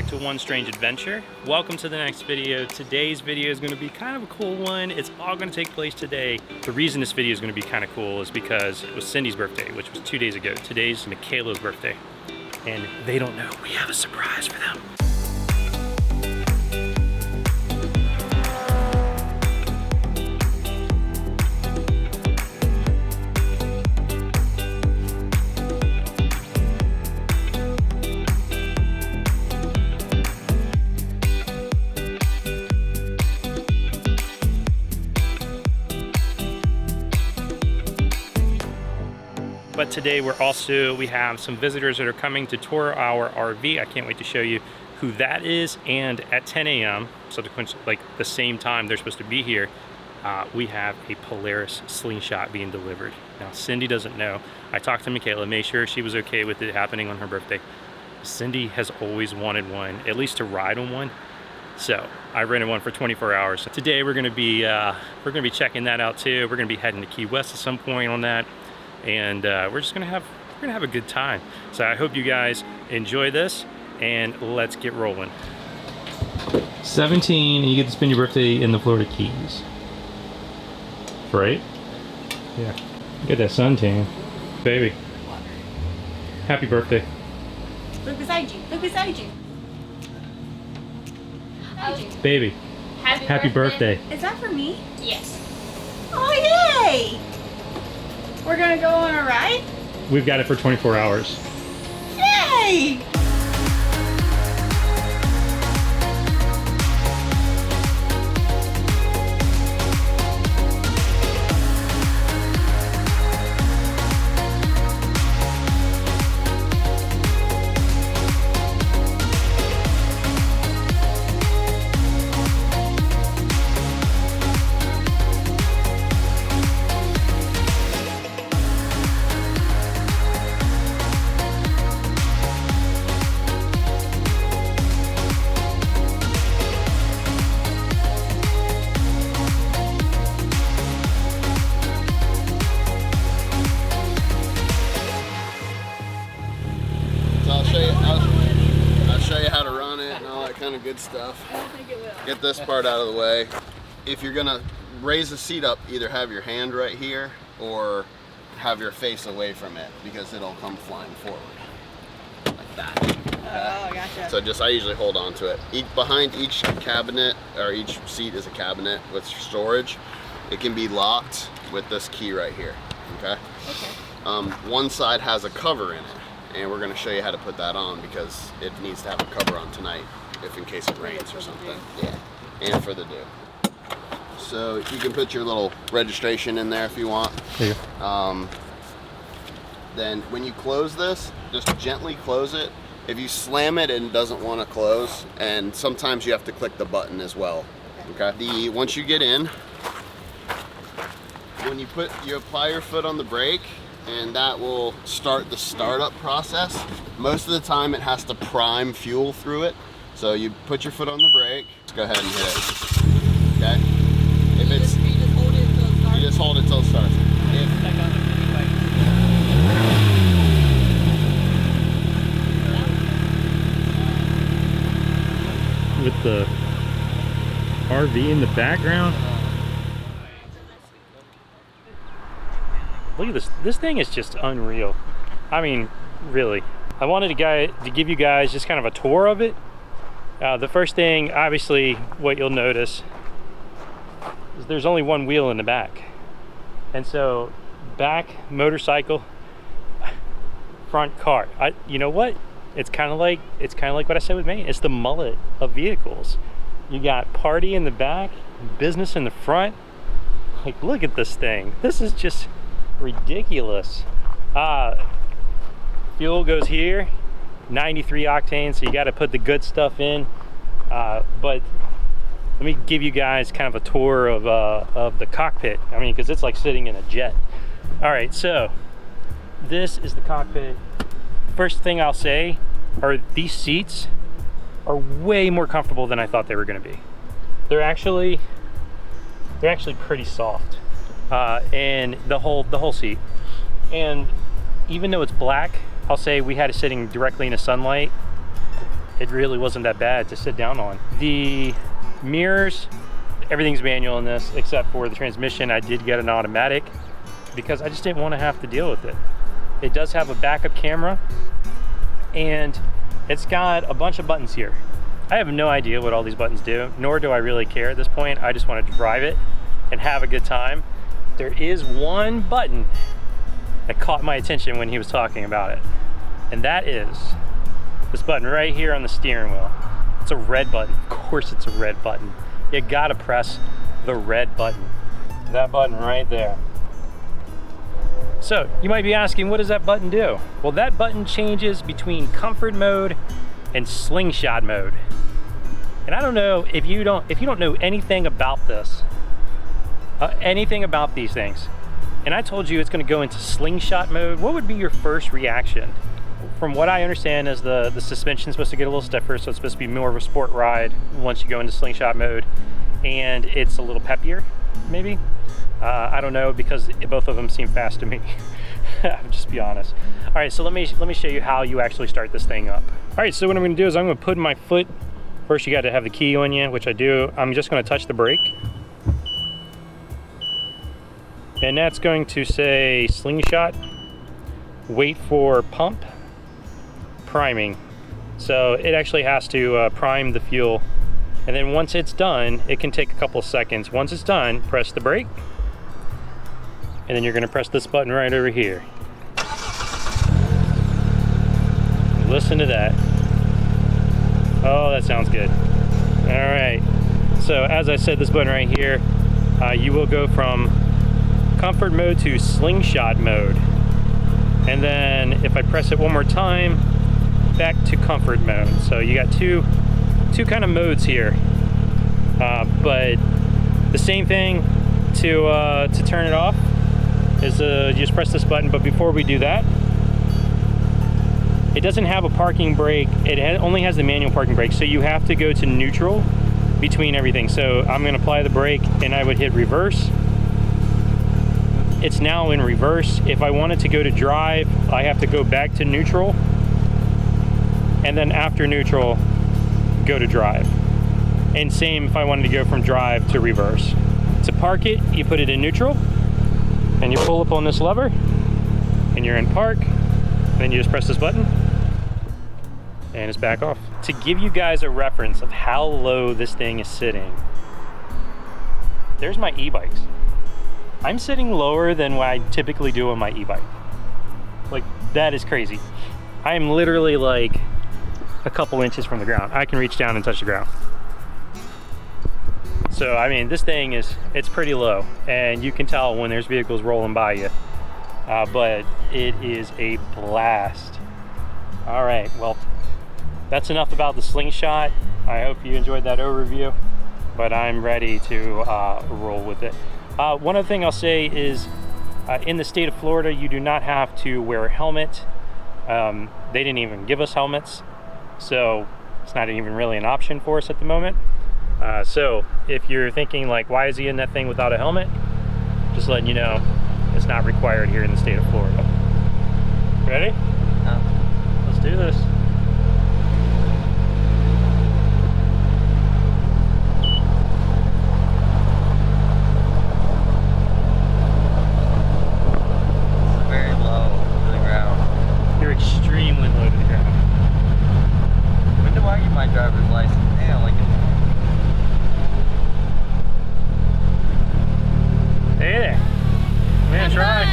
back to One Strange Adventure. Welcome to the next video. Today's video is going to be kind of a cool one. It's all going to take place today. The reason this video is going to be kind of cool is because it was Cindy's birthday, which was 2 days ago. Today's Michaela's birthday, and they don't know. We have a surprise for them. But today we have some visitors that are coming to tour our RV. I can't wait to show you who that is. And at 10 a.m., so like the same time they're supposed to be here, we have a Polaris slingshot being delivered. Now Cindy doesn't know. I talked to Michaela, made sure she was okay with it happening on her birthday. Cindy has always wanted one, at least to ride on one. So I rented one for 24 hours. So today we're gonna be checking that out too. We're gonna be heading to Key West at some point on that. And we're gonna have a good time. So I hope you guys enjoy this, and let's get rolling. 17, and you get to spend your birthday in the Florida Keys. Right? Yeah. Get that suntan. Baby. Happy birthday. Look beside you. Look beside you. Baby. Happy birthday. Is that for me? Yes. Oh, yay! We're gonna go on a ride? We've got it for 24 hours. Yay! I'll show you how to run it and all that kind of good stuff. I don't think it will. Get this part out of the way. If you're gonna raise the seat up, either have your hand right here or have your face away from it, because it'll come flying forward like that. Oh, gotcha. So I usually hold on to it. Behind each cabinet, or each seat is a cabinet with storage. It can be locked with this key right here. Okay. Okay. One side has a cover in it, and we're going to show you how to put that on, because it needs to have a cover on tonight, if in case it rains or something. Yeah, and for the dew. So you can put your little registration in there if you want. Here. Then when you close this, just gently close it. If you slam it and it doesn't want to close, and sometimes you have to click the button as well. Okay. Once you get in, when you apply your foot on the brake, and that will start the startup process. Most of the time it has to prime fuel through it. So you put your foot on the brake, just go ahead and hit it. Okay? If it's, you just hold it till it starts. With the RV in the background. Look at this. This thing is just unreal. I mean, really. I wanted to give you guys just kind of a tour of it. The first thing, obviously, what you'll notice is there's only one wheel in the back. And so, back motorcycle, front car. You know what? It's kind of like what I said with me. It's the mullet of vehicles. You got party in the back, business in the front. Like, look at this thing. This is just ridiculous. Fuel goes here, 93 octane, so you got to put the good stuff in. But let me give you guys kind of a tour of the cockpit. I mean, because it's like sitting in a jet. All right, so this is the cockpit. First thing I'll say are these seats are way more comfortable than I thought they were going to be. They're actually pretty soft. And the whole seat. And even though it's black, I'll say we had it sitting directly in the sunlight. it really wasn't that bad to sit down on. The mirrors, everything's manual in this except for the transmission. I did get an automatic because I just didn't want to have to deal with it. It does have a backup camera, and it's got a bunch of buttons here. I have no idea what all these buttons do, nor do I really care at this point. I just want to drive it and have a good time. There is one button that caught my attention when he was talking about it, and that is this button right here on the steering wheel. It's a red button. Of course it's a red button. You gotta press the red button. That button right there. So you might be asking, what does that button do? Well, that button changes between comfort mode and slingshot mode. And I don't know if you don't know anything about this, anything about these things, and I told you it's going to go into slingshot mode, what would be your first reaction? From what I understand is the suspension is supposed to get a little stiffer, so it's supposed to be more of a sport ride once you go into slingshot mode, and it's a little peppier, maybe. I don't know, because both of them seem fast to me. I'll just be honest. All right, so let me show you how you actually start this thing up. All right, so what I'm going to do is I'm going to put my foot. First, you got to have the key on you, which I do. I'm just going to touch the brake, and that's going to say slingshot. Wait for pump. Priming. So it actually has to prime the fuel, and then once it's done, it can take a couple seconds. Once it's done, press the brake, and then you're going to press this button right over here. Listen to that. Oh, that sounds good. All right, so as I said, this button right here, you will go from comfort mode to slingshot mode, and then if I press it one more time, back to comfort mode. So you got two kind of modes here, but the same thing to turn it off is you just press this button. But before we do that, it doesn't have a parking brake. It only has the manual parking brake, so you have to go to neutral between everything. So I'm going to apply the brake, and I would hit reverse. It's now in reverse. If I wanted to go to drive, I have to go back to neutral, and then after neutral, go to drive. And same if I wanted to go from drive to reverse. To park it, you put it in neutral, and you pull up on this lever, and you're in park. Then you just press this button, and it's back off. To give you guys a reference of how low this thing is sitting, there's my e-bikes. I'm sitting lower than what I typically do on my e-bike. Like, that is crazy. I am literally like a couple inches from the ground. I can reach down and touch the ground. So, I mean, this thing it's pretty low, and you can tell when there's vehicles rolling by you. But it is a blast. All right, well, that's enough about the slingshot. I hope you enjoyed that overview, but I'm ready to roll with it. One other thing I'll say is in the state of Florida, you do not have to wear a helmet. They didn't even give us helmets, so it's not even really an option for us at the moment. So if you're thinking like, why is he in that thing without a helmet? Just letting you know, it's not required here in the state of Florida. Ready? Let's do this. Very low to the ground. You're extremely low to the ground. When do I get my driver's license? Damn, like Hey there. Man, try.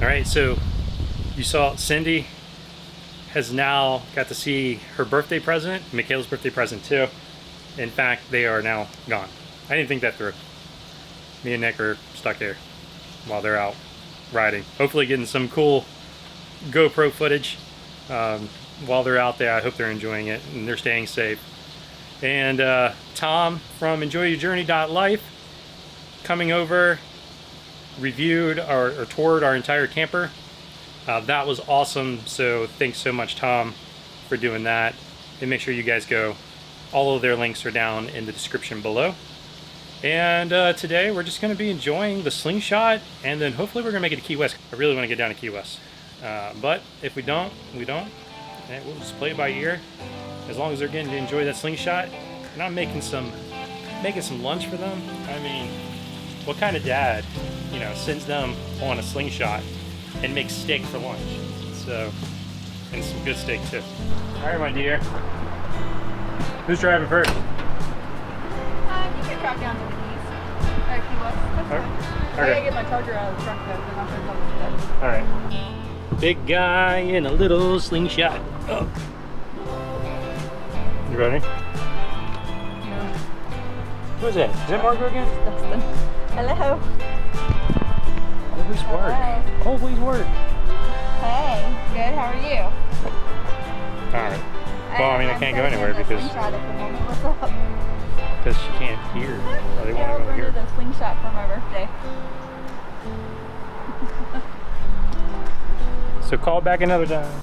All right, so you saw Cindy has now got to see her birthday present, Michaela's birthday present too. In fact, they are now gone. I didn't think that through. Me and Nick are stuck here while they're out riding. Hopefully getting some cool GoPro footage while they're out there. I hope they're enjoying it and they're staying safe. And Tom from EnjoyYourJourney.life coming over reviewed or toured our entire camper. That was awesome. So thanks so much, Tom, for doing that. And make sure you guys go. All of their links are down in the description below. And today we're just going to be enjoying the Slingshot, and then hopefully we're going to make it to Key West. I really want to get down to Key West. But if we don't, we don't. And we'll just play it by ear. As long as they're getting to enjoy that Slingshot. And I'm making some lunch for them. I mean, what kind of dad, you know, sends them on a Slingshot and makes steak for lunch? So, and some good steak too. All right, my dear. Who's driving first? You can drop down to the Keys. Or Key West. That's fine. I gotta get my charger out of the truck though, because I'm not gonna come to All right. Big guy in a little Slingshot. Oh. You ready? No. Who's that? Is that Margot again? Dustin. Hello. Always work. Hello. Always work. Hey. Good. How are you? All right. Well, I mean, I can't go anywhere because What's up? she can't hear. Oh, they Yeah, want to go we're here. gonna do the Slingshot for my birthday. So call back another time.